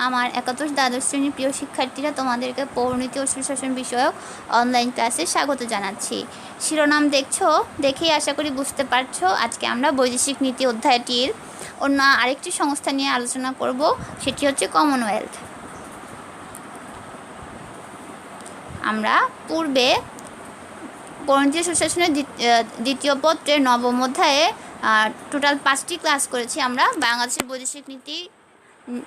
আমার একাদশ দ্বাদশ শ্রেণীর প্রিয় শিক্ষার্থীরা, তোমাদেরকে পৌরনীতি ও সুশাসন বিষয়ক অনলাইন ক্লাসে স্বাগত জানাচ্ছি। শিরোনাম দেখেই আশা করি বুঝতে পারছো। আজকে আমরা বৈদেশিক নীতি অধ্যায়টির অন্য আরেকটি সংস্থা নিয়ে আলোচনা করব, সেটি হচ্ছে কমনওয়েলথ। আমরা পূর্বে পৌরনীতি সুশাসনের দ্বিতীয় পত্রের নবম অধ্যায়ে টোটাল 5টি ক্লাস করেছি আমরা। বাংলাদেশের বৈদেশিক নীতি,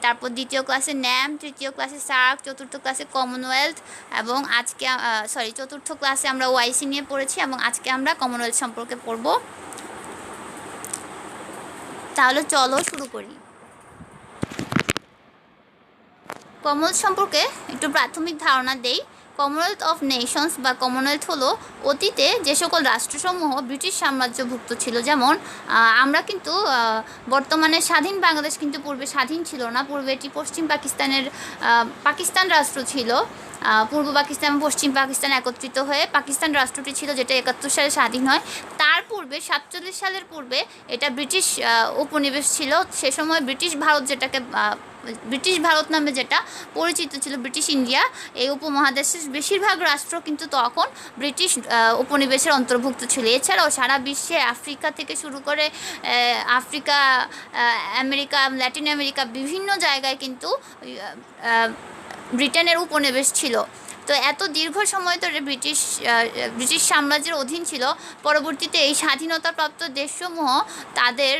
তারপর দ্বিতীয় ক্লাসে ন্যাম, তৃতীয় ক্লাসে সার্ক, চতুর্থ ক্লাসে কমনওয়েলথ, এবং আজকে চতুর্থ ক্লাসে আমরা ওআইসি নিয়ে পড়েছি, এবং আজকে আমরা কমনওয়েলথ সম্পর্কে পড়ব। তাহলে চলো শুরু করি। কমনওয়েলথ সম্পর্কে একটু প্রাথমিক ধারণা দেই। কমনওয়েলথ অফ নেশনস বা কমনওয়েলথ হলো অতীতে যে সকল রাষ্ট্রসমূহ ব্রিটিশ সাম্রাজ্যভুক্ত ছিল। যেমন আমরা কিন্তু বর্তমানে স্বাধীন বাংলাদেশ কিন্তু পূর্বে স্বাধীন ছিল না। পূর্বে এটি পশ্চিম পাকিস্তান রাষ্ট্র ছিল। পূর্ব পাকিস্তান পশ্চিম পাকিস্তান একত্রিত হয়ে পাকিস্তান রাষ্ট্রটি ছিল, যেটা 71 সালে স্বাধীন হয়। তার পূর্বে 47 সালের পূর্বে এটা ব্রিটিশ উপনিবেশ ছিল। সে সময় ব্রিটিশ ভারত নামে যেটা পরিচিত ছিল, ব্রিটিশ ইন্ডিয়া, এই উপমহাদেশের বেশিরভাগ রাষ্ট্র কিন্তু তখন ব্রিটিশ উপনিবেশের অন্তর্ভুক্ত ছিল। এছাড়াও সারা বিশ্বে আফ্রিকা থেকে শুরু করে আফ্রিকা, আমেরিকা, ল্যাটিন আমেরিকা, বিভিন্ন জায়গায় কিন্তু ব্রিটেনের উপনিবেশ ছিল। তো এত দীর্ঘ সময় ধরে ব্রিটিশ সাম্রাজ্যের অধীন ছিল। পরবর্তীতে এই স্বাধীনতাপ্রাপ্ত দেশসমূহ তাদের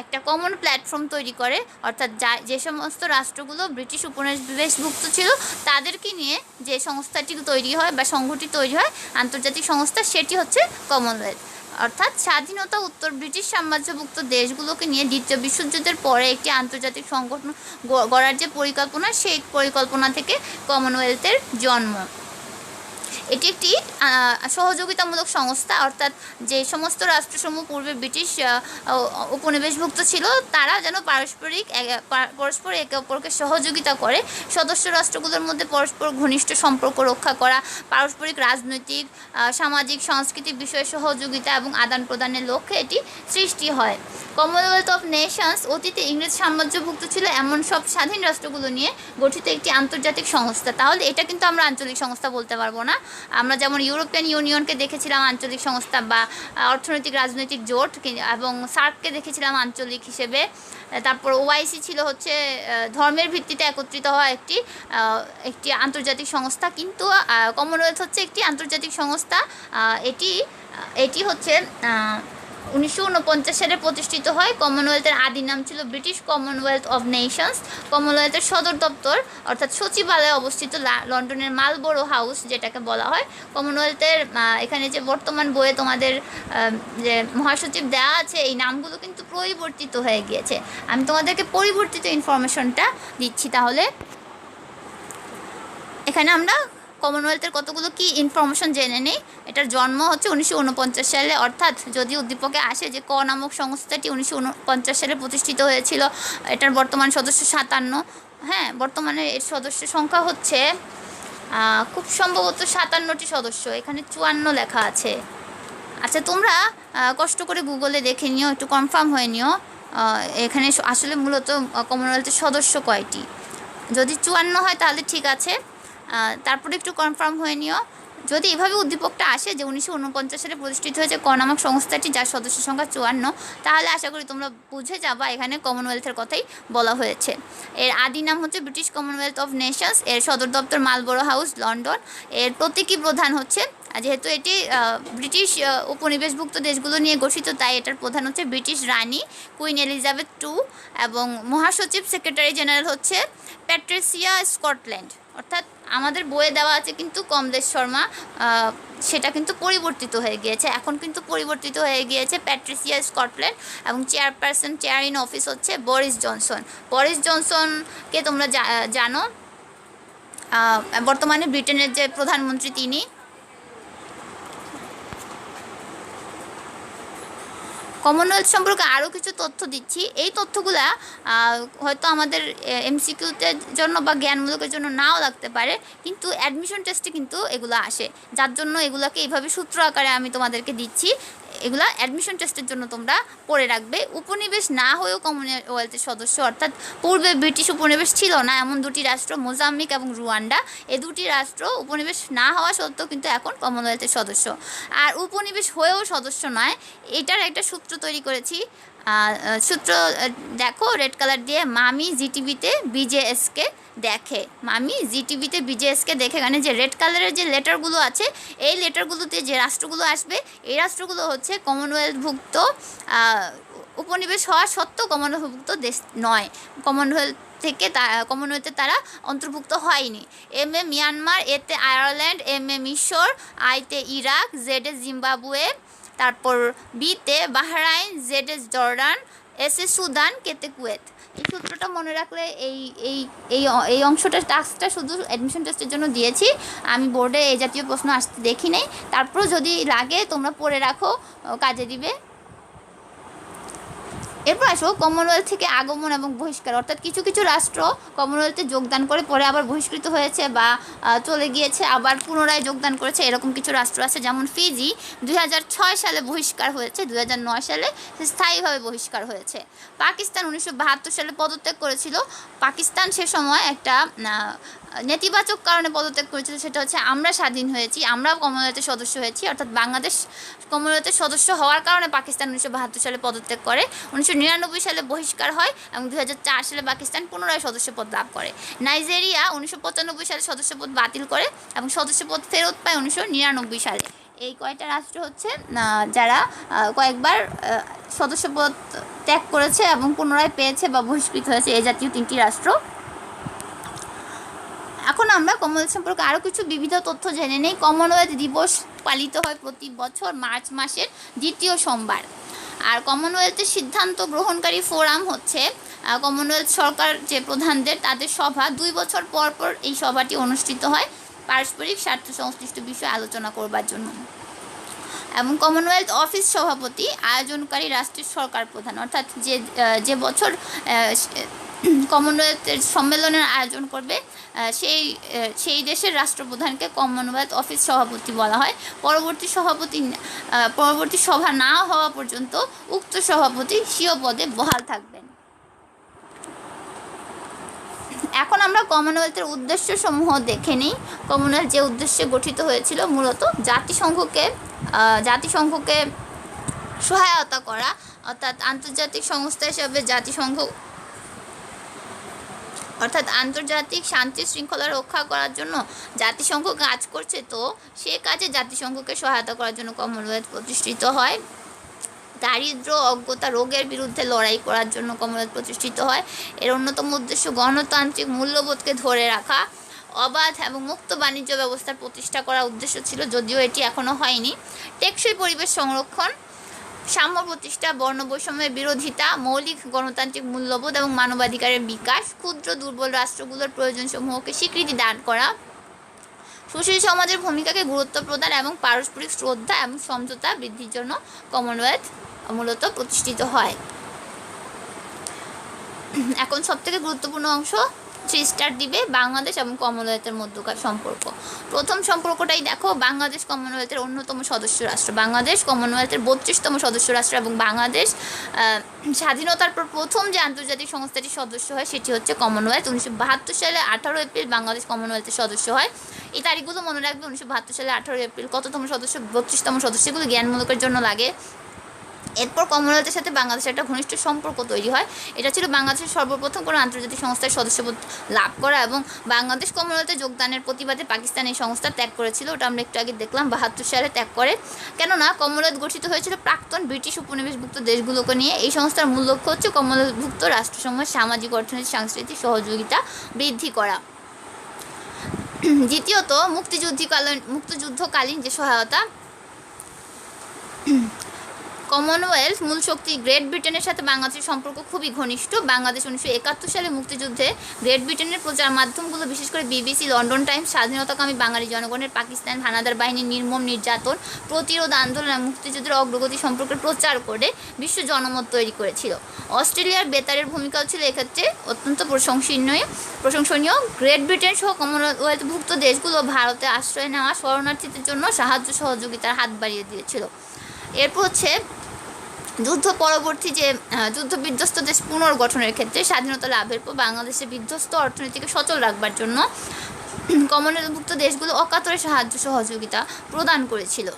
একটা কমন প্ল্যাটফর্ম তৈরি করে, অর্থাৎ যে সমস্ত রাষ্ট্রগুলো ব্রিটিশ উপনিবেশভুক্ত ছিল তাদেরকে নিয়ে যে সংস্থাটি তৈরি হয় বা সংগঠন তৈরি হয়, আন্তর্জাতিক সংস্থা, সেটি হচ্ছে কমনওয়েলথ। অর্থাৎ স্বাধীনতা উত্তর ব্রিটিশ সাম্রাজ্যভুক্ত দেশগুলোকে নিয়ে দ্বিতীয় বিশ্বযুদ্ধের পরে একটি আন্তর্জাতিক সংগঠন গড়ার যে পরিকল্পনা, সেই পরিকল্পনা থেকে কমনওয়েলথের জন্ম। এটি একটি সহযোগিতামূলক সংস্থা, অর্থাৎ যে সমস্ত রাষ্ট্রসমূহ পূর্বে ব্রিটিশ উপনিবেশভুক্ত ছিল তারা যেন পরস্পর একে অপরকে সহযোগিতা করে। সদস্য রাষ্ট্রগুলোর মধ্যে পরস্পর ঘনিষ্ঠ সম্পর্ক রক্ষা করা, পারস্পরিক রাজনৈতিক, সামাজিক, সাংস্কৃতিক বিষয়ে সহযোগিতা এবং আদান প্রদানের লক্ষ্যে এটি সৃষ্টি হয়। কমনওয়েলথ অফ নেশনস অতীতে ইংরেজ সাম্রাজ্যভুক্ত ছিল এমন সব স্বাধীন রাষ্ট্রগুলো নিয়ে গঠিত একটি আন্তর্জাতিক সংস্থা। তাহলে এটা কিন্তু আমরা আঞ্চলিক সংস্থা বলতে পারবো না। আমরা যেমন ইউরোপিয়ান ইউনিয়নকে দেখেছিলাম আঞ্চলিক সংস্থা বা অর্থনৈতিক রাজনৈতিক জোট, এবং সার্ককে দেখেছিলাম আঞ্চলিক হিসেবে। তারপর ওআইসি ছিল হচ্ছে ধর্মের ভিত্তিতে একত্রিত হওয়া একটি আন্তর্জাতিক সংস্থা। কিন্তু কমনওয়েলথ হচ্ছে একটি আন্তর্জাতিক সংস্থা। এটি হচ্ছে 1949 সালে প্রতিষ্ঠিত হয়। কমনওয়েলথের আদি নাম ছিল ব্রিটিশ কমনওয়েলথ অফ নেশনস। কমনওয়েলথের সদর দপ্তর অর্থাৎ সচিবালয় অবস্থিত লন্ডনের মালবোরো হাউস, যেটাকে বলা হয়। কমনওয়েলথের এখানে যে বর্তমান বইয়ে তোমাদের যে মহাসচিব দেওয়া আছে, এই নামগুলো কিন্তু পরিবর্তিত হয়ে গিয়েছে। আমি তোমাদেরকে পরিবর্তিত ইনফরমেশনটা দিচ্ছি। তাহলে এখানে আমরা কমনওয়েলথের কতগুলো কি ইনফরমেশন জেনে নেই। এটার জন্ম হচ্ছে 1949 সালে, অর্থাৎ যদি উদ্দীপকে আসে যে নামক সংস্থাটি 1949 সালে প্রতিষ্ঠিত হয়েছিল। এটার বর্তমান সদস্য 57। হ্যাঁ, বর্তমানে এর সদস্য সংখ্যা হচ্ছে খুব সম্ভবত 57টি সদস্য। এখানে 54 লেখা আছে। আচ্ছা, তোমরা কষ্ট করে গুগলে দেখে নিও, একটু কনফার্ম হয়ে নিও এখানে আসলে মূলত কমনওয়েলথের সদস্য কয়টি। যদি 54 হয় তাহলে ঠিক আছে, তারপরে একটু কনফার্ম হয়ে নিও। যদি এভাবে উদ্দীপকটা আসে যে 1949 সালে প্রতিষ্ঠিত হয়েছে নামক সংস্থাটি, যার সদস্য সংখ্যা 54, তাহলে আশা করি তোমরা বুঝে যাবা এখানে কমনওয়েলথের কথাই বলা হয়েছে। এর আদি নাম হচ্ছে ব্রিটিশ কমনওয়েলথ অফ নেশনস। এর সদর দপ্তর মালবোরো হাউস, লন্ডন। এর প্রতীকী প্রধান হচ্ছে, যেহেতু এটি ব্রিটিশ উপনিবেশভুক্ত দেশগুলো নিয়ে গঠিত, তাই এটার প্রধান হচ্ছে ব্রিটিশ রানী কুইন এলিজাবেথ II, এবং মহাসচিব সেক্রেটারি জেনারেল হচ্ছে প্যাট্রিসিয়া স্কটল্যান্ড। অর্থাৎ আমাদের বইয়ে দেওয়া আছে কিন্তু কমলেশ শর্মা, সেটা কিন্তু পরিবর্তিত হয়ে গিয়েছে। এখন কিন্তু পরিবর্তিত হয়ে গিয়েছে প্যাট্রিসিয়া স্কটল্যান্ড, এবং চেয়ার ইন অফিস হচ্ছে বরিস জনসনকে তোমরা জানো, বর্তমানে ব্রিটেনের যে প্রধানমন্ত্রী তিনি। কমনওয়েলথ সম্পর্কে আরও কিছু তথ্য দিচ্ছি। এই তথ্যগুলা হয়তো আমাদের এমসিকিউতে জন্য বা জ্ঞানমূলকের জন্য নাও লাগতে পারে, কিন্তু অ্যাডমিশন টেস্টে কিন্তু এগুলো আসে, যার জন্য এগুলোকে এইভাবে সূত্র আকারে আমি তোমাদেরকে দিচ্ছি। এগুলা অ্যাডমিশন টেস্টের জন্য তোমরা পড়ে রাখবে। উপনিবেশ না হয়েও কমনওয়েলথের সদস্য, অর্থাৎ পূর্বে ব্রিটিশ উপনিবেশ ছিল না এমন দুটি রাষ্ট্র মোজাম্বিক এবং রুয়ান্ডা, এই দুটি রাষ্ট্র উপনিবেশ না হওয়া সত্ত্বেও কিন্তু এখন কমনওয়েলথের সদস্য। আর উপনিবেশ হয়েও সদস্য নয়, এটার একটা সূত্র তৈরি করেছি। সূত্র দেখো রেড কালার দিয়ে, মামি জিটিভিতে বিজেএসকে দেখে, মামি জিটিভিতে বিজেএসকে দেখে। এখানে যে রেড কালারের যে লেটারগুলো আছে, এই লেটারগুলোতে যে রাষ্ট্রগুলো আসবে, এই রাষ্ট্রগুলো হচ্ছে কমনওয়েলথভুক্ত, উপনিবেশ হওয়া সত্ত্বেও কমনওয়েলথভুক্ত দেশ নয়, কমনওয়েলথে তারা অন্তর্ভুক্ত হয়নি। এম এ মিয়ানমার, এতে আয়ারল্যান্ড, এম এ মিশর, আইতে ইরাক, জেডে জিম্বাবুয়ে, তারপর বিতে বাহরাইন, জেডে জর্ডান, এস এ সুদান, কেতে কুয়েত। এই সূত্রটা মনে রাখলে এই এই এই এই অংশটা টাস্কটা শুধু অ্যাডমিশন টেস্টের জন্য দিয়েছি, আমি বোর্ডে এই জাতীয় প্রশ্ন আসতে দেখি নেই। তারপর যদি লাগে তোমরা পড়ে রাখো, কাজে দিবে। এরপর আসো কমনওয়েলথ থেকে আগমন এবং বহিষ্কার, অর্থাৎ কিছু কিছু রাষ্ট্র কমনওয়েলথে যোগদান করে পরে আবার বহিষ্কৃত হয়েছে বা চলে গিয়েছে, আবার পুনরায় যোগদান করেছে, এরকম কিছু রাষ্ট্র আছে। যেমন ফিজি 2006 সালে বহিষ্কার হয়েছে, 2009 সালে স্থায়ীভাবে বহিষ্কার হয়েছে। পাকিস্তান 1972 সালে পদত্যাগ করেছিল। পাকিস্তান সে সময় একটা নেতিবাচক কারণে পদত্যাগ করেছিল, সেটা হচ্ছে আমরা স্বাধীন হয়েছি, আমরাও কমনওয়েলথের সদস্য হয়েছি, অর্থাৎ বাংলাদেশ কমনওয়েলথের সদস্য হওয়ার কারণে পাকিস্তান 1972 সালে পদত্যাগ করে। 1999 সালে বহিষ্কার হয় এবং 2004 সালে পাকিস্তান পুনরায় সদস্যপদ লাভ করে। নাইজেরিয়া 1995 সালে সদস্যপদ বাতিল করে এবং সদস্যপদ ফেরত পায় 1999 সালে। এই কয়টা রাষ্ট্র হচ্ছে যারা কয়েকবার সদস্যপদ ত্যাগ করেছে এবং পুনরায় পেয়েছে বা বহিষ্কৃত হয়েছে, এই জাতীয় 3টি রাষ্ট্র। এখন আমরা কমনওয়েলথ সম্পর্কে আরও কিছু বিবিধ তথ্য জেনে নেই। কমনওয়েলথ দিবস পালিত হয় প্রতি বছর মার্চ মাসের 2য় সোমবার। আর কমনওয়েলথের সিদ্ধান্ত গ্রহণকারী ফোরাম হচ্ছে কমনওয়েলথ সরকার যে প্রধানদের, তাদের সভা 2 বছর পর পর এই সভাটি অনুষ্ঠিত হয় পারস্পরিক স্বার্থ সংশ্লিষ্ট বিষয়ে আলোচনা করবার জন্য। এবং কমনওয়েলথ অফিস সভাপতি আয়োজনকারী রাষ্ট্রের সরকার প্রধান, অর্থাৎ যে বছর কমনওয়েলথের সম্মেলনের আয়োজন করবে সেই দেশের রাষ্ট্রপ্রধানকে কমনওয়েলথ অফিস সভাপতি বলা হয়। পরবর্তী সভা না হওয়া পর্যন্ত উক্ত সভাপতি স্বীয় পদে বহাল থাকবেন। এখন আমরা কমনওয়েলথের উদ্দেশ্য সমূহ দেখে নিই। কমনওয়েলথ যে উদ্দেশ্যে গঠিত হয়েছিল, মূলত জাতিসংঘকে সহায়তা করা, অর্থাৎ আন্তর্জাতিক সংস্থা হিসাবে আন্তর্জাতিক শান্তি শৃঙ্খলা রক্ষা করার জন্য জাতিসংঘ কাজ করছে, তো সে কাজে জাতিসংঘকে সহায়তা করার জন্য কমনওয়েলথ প্রতিষ্ঠিত হয়। দারিদ্র্য, অজ্ঞতা, রোগের বিরুদ্ধে লড়াই করার জন্য কমনওয়েলথ প্রতিষ্ঠিত হয়। এর অন্যতম উদ্দেশ্য গণতান্ত্রিক মূল্যবোধকে ধরে রাখা, অবাধ এবং মুক্ত বাণিজ্য ব্যবস্থার প্রতিষ্ঠা করা উদ্দেশ্য ছিল, যদিও এটি এখনও হয়নি। টেকসই পরিবেশ সংরক্ষণ, সাম্য প্রতিষ্ঠা, বর্ণবৈষম্যের বিরোধিতা, মৌলিক গণতান্ত্রিক মূল্যবোধ এবং মানবাধিকারের বিকাশ, ক্ষুদ্র দুর্বল রাষ্ট্রগুলোর প্রয়োজনসমূহকে স্বীকৃতি দান করা, সুশীল সমাজের ভূমিকাকে গুরুত্ব প্রদান এবং পারস্পরিক শ্রদ্ধা এবং সমঝোতা বৃদ্ধির জন্য কমনওয়েলথ মূলত প্রতিষ্ঠিত হয়। এখন সবথেকে গুরুত্বপূর্ণ অংশ 3 স্টার দিবে বাংলাদেশ এবং কমনওয়েলথের মধ্যকার সম্পর্ক। প্রথম সম্পর্কটাই দেখো, বাংলাদেশ কমনওয়েলথের অন্যতম সদস্য রাষ্ট্র, বাংলাদেশ কমনওয়েলথের 32তম সদস্য রাষ্ট্র এবং বাংলাদেশ স্বাধীনতার পর প্রথম যে আন্তর্জাতিক সংস্থাটি সদস্য হয় সেটি হচ্ছে কমনওয়েলথ। 1972 সালে 18 এপ্রিল বাংলাদেশ কমনওয়েলথের সদস্য হয়। এই তারিখগুলো মনে রাখবে, 1972 সালে 18 এপ্রিল কততম সদস্য, 32তম সদস্য, এগুলো জ্ঞানমূলকের জন্য লাগে। এরপর কমনওয়েলথের সাথে বাংলাদেশের একটা ঘনিষ্ঠ সম্পর্ক তৈরি হয়। এটা ছিল বাংলাদেশের সর্বপ্রথম কোনো আন্তর্জাতিক সংস্থার সদস্যপদ লাভ করা, এবং বাংলাদেশ কমনওয়েলথে যোগদানের প্রতিবাদে পাকিস্তান এই সংস্থা ত্যাগ করেছিল। ওটা আমরা একটু আগে দেখলাম, 72 সালে ত্যাগ করে। কেননা কমনওয়েলথ গঠিত হয়েছিল প্রাক্তন ব্রিটিশ উপনিবেশভুক্ত দেশগুলোকে নিয়ে। এই সংস্থার মূল লক্ষ্য হচ্ছে কমনওয়েলথভুক্ত রাষ্ট্রসমূহের সামাজিক, অর্থনৈতিক, সাংস্কৃতিক সহযোগিতা বৃদ্ধি করা। দ্বিতীয়ত, মুক্তিযুদ্ধকালীন যে সহায়তা। কমনওয়েলথ মূল শক্তি গ্রেট ব্রিটেনের সাথে বাংলাদেশের সম্পর্ক খুবই ঘনিষ্ঠ। বাংলাদেশ 1971 সালে মুক্তিযুদ্ধে গ্রেট ব্রিটেনের প্রচার মাধ্যমগুলো, বিশেষ করে বিবিসি, লন্ডন টাইমস, স্বাধীনতাকামী বাঙালি জনগণের পাকিস্তান হানাদার বাহিনীর নির্মম নির্যাতন, প্রতিরোধ আন্দোলন এবং মুক্তিযুদ্ধের অগ্রগতি সম্পর্কে প্রচার করে বিশ্ব জনমত তৈরি করেছিল। অস্ট্রেলিয়ার বেতারের ভূমিকাও ছিল এক্ষেত্রে অত্যন্ত প্রশংসনীয়। গ্রেট ব্রিটেন সহ কমনওয়েলথভুক্ত দেশগুলো ভারতে আশ্রয় নেওয়া শরণার্থীদের জন্য সাহায্য সহযোগিতার হাত বাড়িয়ে দিয়েছিল। এরপর হচ্ছে যুদ্ধ পরবর্তী যে যুদ্ধ বিধ্বস্ত দেশ পুনর্গঠনের ক্ষেত্রে স্বাধীনতা লাভের পর বাংলাদেশের বিধ্বস্ত অর্থনীতিকে সচল রাখবার জন্য কমনওয়েলথভুক্ত দেশগুলো অকাতরে সাহায্য সহযোগিতা প্রদান করেছিল।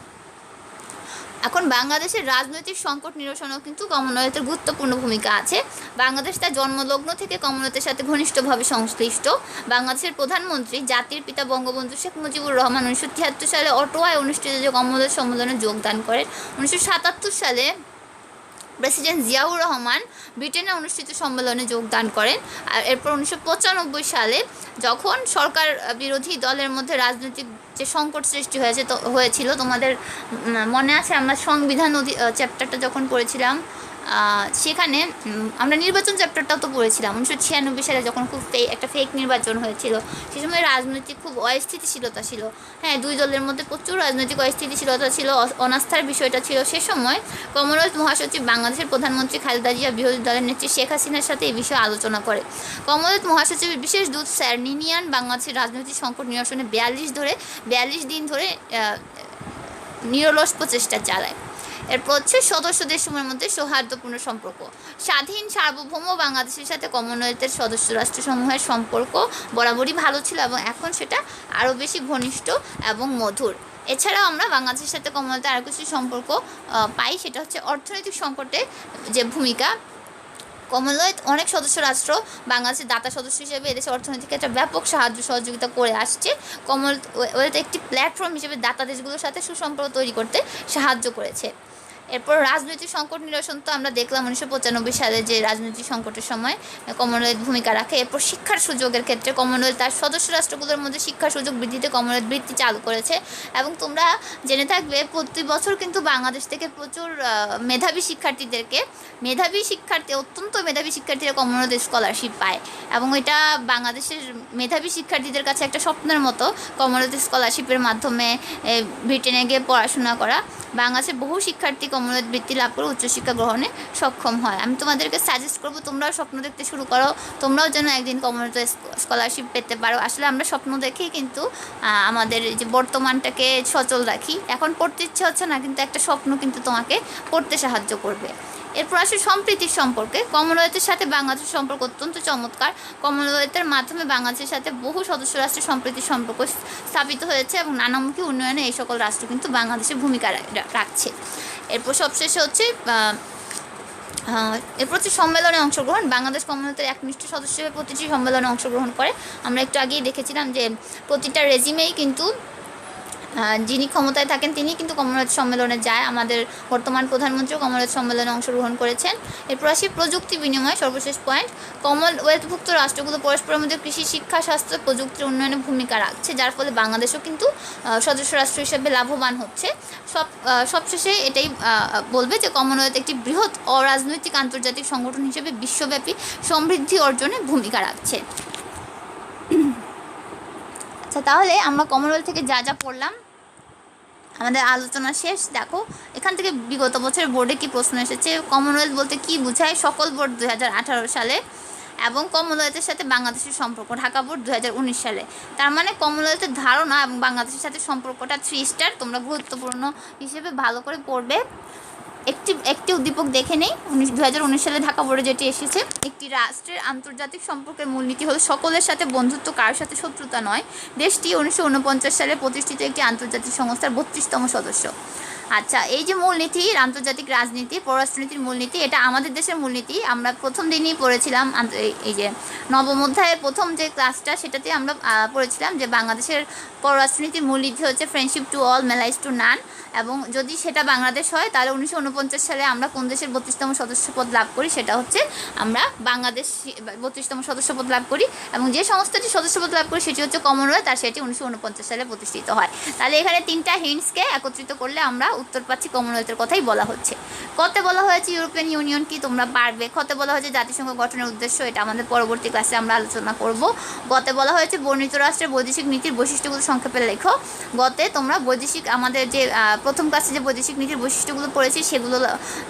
এখন বাংলাদেশের রাজনৈতিক সংকট নিরসনেও কিন্তু কমনওয়েলথের গুরুত্বপূর্ণ ভূমিকা আছে। বাংলাদেশ তার জন্মলগ্ন থেকে কমনওয়েলথের সাথে ঘনিষ্ঠভাবে সংশ্লিষ্ট। বাংলাদেশের প্রধানমন্ত্রী জাতির পিতা বঙ্গবন্ধু শেখ মুজিবুর রহমান 1973 সালে অটোয়ায় অনুষ্ঠিত যে কমনওয়েলথ সম্মেলনে যোগদান করেন। 1977 সালে প্রেসিডেন্ট জিয়াউর রহমান ব্রিটেনে অনুষ্ঠিত সম্মেলনে যোগদান করেন। আর এরপর 1995 সালে যখন সরকার বিরোধী দলের মধ্যে রাজনৈতিক যে সংকট সৃষ্টি হয়েছিল, তোমাদের মনে আছে আমরা সংবিধান চ্যাপ্টারটা যখন পড়েছিলাম, সেখানে আমরা নির্বাচন চ্যাপ্টারটাও তো পড়েছিলাম। 1996 সালে যখন খুব একটা ফেক নির্বাচন হয়েছিল, সে সময় রাজনৈতিক খুব অস্থিতিশীলতা ছিল। হ্যাঁ, দুই দলের মধ্যে প্রচুর রাজনৈতিক অস্থিতিশীলতা ছিল, অনাস্থার বিষয়টা ছিল। সে সময় কমনওয়েলথ মহাসচিব বাংলাদেশের প্রধানমন্ত্রী খালেদা জিয়া বিরোধী দলের নেত্রী শেখ হাসিনার সাথে এই বিষয়ে আলোচনা করে। কমনওয়েলথ মহাসচিবের বিশেষ দূত স্যার নিনিয়ান বাংলাদেশের রাজনৈতিক সংকট নিরসনে 42 দিন ধরে নিরলস প্রচেষ্টা চালায়। এরপর হচ্ছে সদস্য দেশসমূহের মধ্যে সৌহার্দ্যপূর্ণ সম্পর্ক। স্বাধীন সার্বভৌম বাংলাদেশের সাথে কমনওয়েলথের সদস্য রাষ্ট্রসমূহের সম্পর্ক বরাবরই ভালো ছিল এবং এখন সেটা আরও বেশি ঘনিষ্ঠ এবং মধুর। এছাড়াও আমরা বাংলাদেশের সাথে কমনওয়েলথের আরও কিছু সম্পর্ক পাই, সেটা হচ্ছে অর্থনৈতিক সংকটে যে ভূমিকা। কমনওয়েলথ অনেক সদস্য রাষ্ট্র বাংলাদেশের দাতা সদস্য হিসেবে এদেশের অর্থনৈতিক একটা ব্যাপক সাহায্য সহযোগিতা করে আসছে। কমনওয়েলথ একটি প্ল্যাটফর্ম হিসেবে দাতা দেশগুলোর সাথে সুসম্পর্ক তৈরি করতে সাহায্য করেছে। এরপর রাজনৈতিক সংকট নিরসন তো আমরা দেখলাম 1995 সালে যে রাজনৈতিক সংকটের সময় কমনওয়েলথ ভূমিকা রাখে। এরপর শিক্ষার সুযোগের ক্ষেত্রে কমনওয়েলথ তার সদস্য রাষ্ট্রগুলোর মধ্যে শিক্ষার সুযোগ বৃদ্ধিতে কমনওয়েলথ বৃত্তি চালু করেছে। এবং তোমরা জেনে থাকবে প্রতি বছর কিন্তু বাংলাদেশ থেকে প্রচুর অত্যন্ত মেধাবী শিক্ষার্থীরা কমনওয়েলথ স্কলারশিপ পায় এবং এটা বাংলাদেশের মেধাবী শিক্ষার্থীদের কাছে একটা স্বপ্নের মতো কমনওয়েলথ স্কলারশিপের মাধ্যমে ব্রিটেনে গিয়ে পড়াশোনা করা। বাংলাদেশের বহু শিক্ষার্থী কমনওয়েলথ বৃত্তি লাভ করে উচ্চশিক্ষা গ্রহণে সক্ষম হয়। আমি তোমাদেরকে সাজেস্ট করবো তোমরাও স্বপ্ন দেখতে শুরু করো, তোমরাও যেন একদিন কমনওয়েলথ স্কলারশিপ পেতে পারো। আসলে আমরা স্বপ্ন দেখেই কিন্তু আমাদের যে বর্তমানটাকে সচল রাখি। এখন পড়তে ইচ্ছে হচ্ছে না, কিন্তু একটা স্বপ্ন কিন্তু তোমাকে পড়তে সাহায্য করবে। এরপর আসে সম্প্রীতির সম্পর্কে। কমনওয়েলথের সাথে বাংলাদেশের সম্পর্ক অত্যন্ত চমৎকার। কমনওয়েলথের মাধ্যমে বাংলাদেশের সাথে বহু সদস্য রাষ্ট্রের সম্প্রীতির সম্পর্ক স্থাপিত হয়েছে এবং নানামুখী উন্নয়নে এই সকল রাষ্ট্র কিন্তু বাংলাদেশের ভূমিকা রাখছে। এরপর সবশেষে হচ্ছে সম্মেলনে অংশগ্রহণ। বাংলাদেশ কমনওয়েলথের একনিষ্ঠ সদস্য হিসেবে প্রতিটি সম্মেলনে অংশগ্রহণ করে। আমরা একটু আগেই দেখেছিলাম যে প্রতিটা রেজিমেই কিন্তু যিনি ক্ষমতায় থাকেন তিনি কিন্তু কমনওয়েলথ সম্মেলনে যায়। আমাদের বর্তমান প্রধানমন্ত্রীও কমনওয়েলথ সম্মেলনে অংশগ্রহণ করেছেন। এরপর আসি প্রযুক্তি বিনিময়, সর্বশেষ পয়েন্ট। কমনওয়েলথভুক্ত রাষ্ট্রগুলো পরস্পরের মধ্যে কৃষি, শিক্ষা, স্বাস্থ্য, প্রযুক্তির উন্নয়নে ভূমিকা রাখছে, যার ফলে বাংলাদেশও কিন্তু সদস্য রাষ্ট্র হিসেবে লাভবান হচ্ছে। সবশেষে এটাই বলবে যে কমনওয়েলথ একটি বৃহৎ অরাজনৈতিক আন্তর্জাতিক সংগঠন হিসেবে বিশ্বব্যাপী সমৃদ্ধি অর্জনে ভূমিকা রাখছে। আচ্ছা, তাহলে আমরা কমনওয়েলথ থেকে যা যা পড়লাম আমাদের আলোচনা শেষ। দেখো এখান থেকে বিগত বছরের বোর্ডে কি প্রশ্ন এসেছে, কমনওয়েলথ বলতে কি বোঝায়, সকল বোর্ড 2018 সালে, এবং কমনওয়েলথের সাথে বাংলাদেশের সম্পর্ক ঢাকা বোর্ড 2019 সালে। তার মানে কমনওয়েলথের ধারণা এবং বাংলাদেশের সাথে সম্পর্কটা 3 স্টার। তোমরা গুরুত্বপূর্ণ হিসেবে ভালো করে পড়বে। একটি উদ্দীপক দেখে নেই। 2019 সালে ঢাকা বোর্ডে যেটি এসেছে, একটি রাষ্ট্রের আন্তর্জাতিক সম্পর্কের মূলনীতি হলো সকলের সাথে বন্ধুত্ব, কারোর সাথে শত্রুতা নয়। দেশটি 1949 সালে প্রতিষ্ঠিত একটি আন্তর্জাতিক সংস্থার 32তম সদস্য। আচ্ছা, এই যে মূলনীতি, আন্তর্জাতিক রাজনীতি, পররাষ্ট্রনীতির মূলনীতি, এটা আমাদের দেশের মূলনীতি। আমরা প্রথম দিনই পড়েছিলাম, এই যে নবম অধ্যায়ের প্রথম যে ক্লাসটা, সেটাতে আমরা পড়েছিলাম যে বাংলাদেশের পররাষ্ট্রনীতির মূলনীতি হচ্ছে friendship to all, malice to none. এবং যদি সেটা বাংলাদেশ হয় তাহলে 1949 সালে আমরা কোন দেশের 32তম সদস্যপদ লাভ করি, সেটা হচ্ছে আমরা বাংলাদেশ 32তম সদস্যপদ লাভ করি। এবং যে সংস্থাটি সদস্যপদ লাভ করি সেটি হচ্ছে কমনওয়েলথ, আর সেটি 1949 সালে প্রতিষ্ঠিত হয়। তাহলে এখানে 3টা হিন্টসকে একত্রিত করলে আমরা উত্তর পাচ্ছি কমনওয়েলথের কথাই বলা হচ্ছে। কতে বলা হয়েছে ইউরোপিয়ান ইউনিয়ন কি, তোমরা পারবে। কতে বলা হয়েছে জাতিসংঘ গঠনের উদ্দেশ্য, এটা আমাদের পরবর্তী ক্লাসে আমরা আলোচনা করব। গতে বলা হয়েছে বর্ণিত রাষ্ট্রের বৈদেশিক নীতির বৈশিষ্ট্যগুলো সংক্ষেপে লেখো। গতে তোমরা বৈদেশিক, আমাদের যে প্রথম ক্লাসে যে বৈদেশিক নীতির বৈশিষ্ট্যগুলো পড়েছি সেগুলো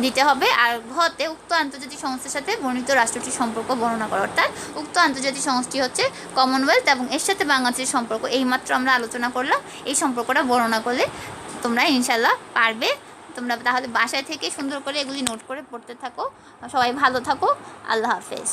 দিতে হবে। আর ঘতে উক্ত আন্তর্জাতিক সংস্থার সাথে বর্ণিত রাষ্ট্রটির সম্পর্ক বর্ণনা করো। অর্থাৎ উক্ত আন্তর্জাতিক সংস্থাটি হচ্ছে কমনওয়েলথ এবং এর সাথে বাংলাদেশের সম্পর্ক, এইমাত্র আমরা আলোচনা করলাম। এই সম্পর্কটা বর্ণনা করলে তোমরা ইনশাল্লাহ পারবে। তোমরা তাহলে বাসায় থেকে সুন্দর করে এগুলি নোট করে পড়তে থাকো। সবাই ভালো থাকো। আল্লাহ হাফেজ।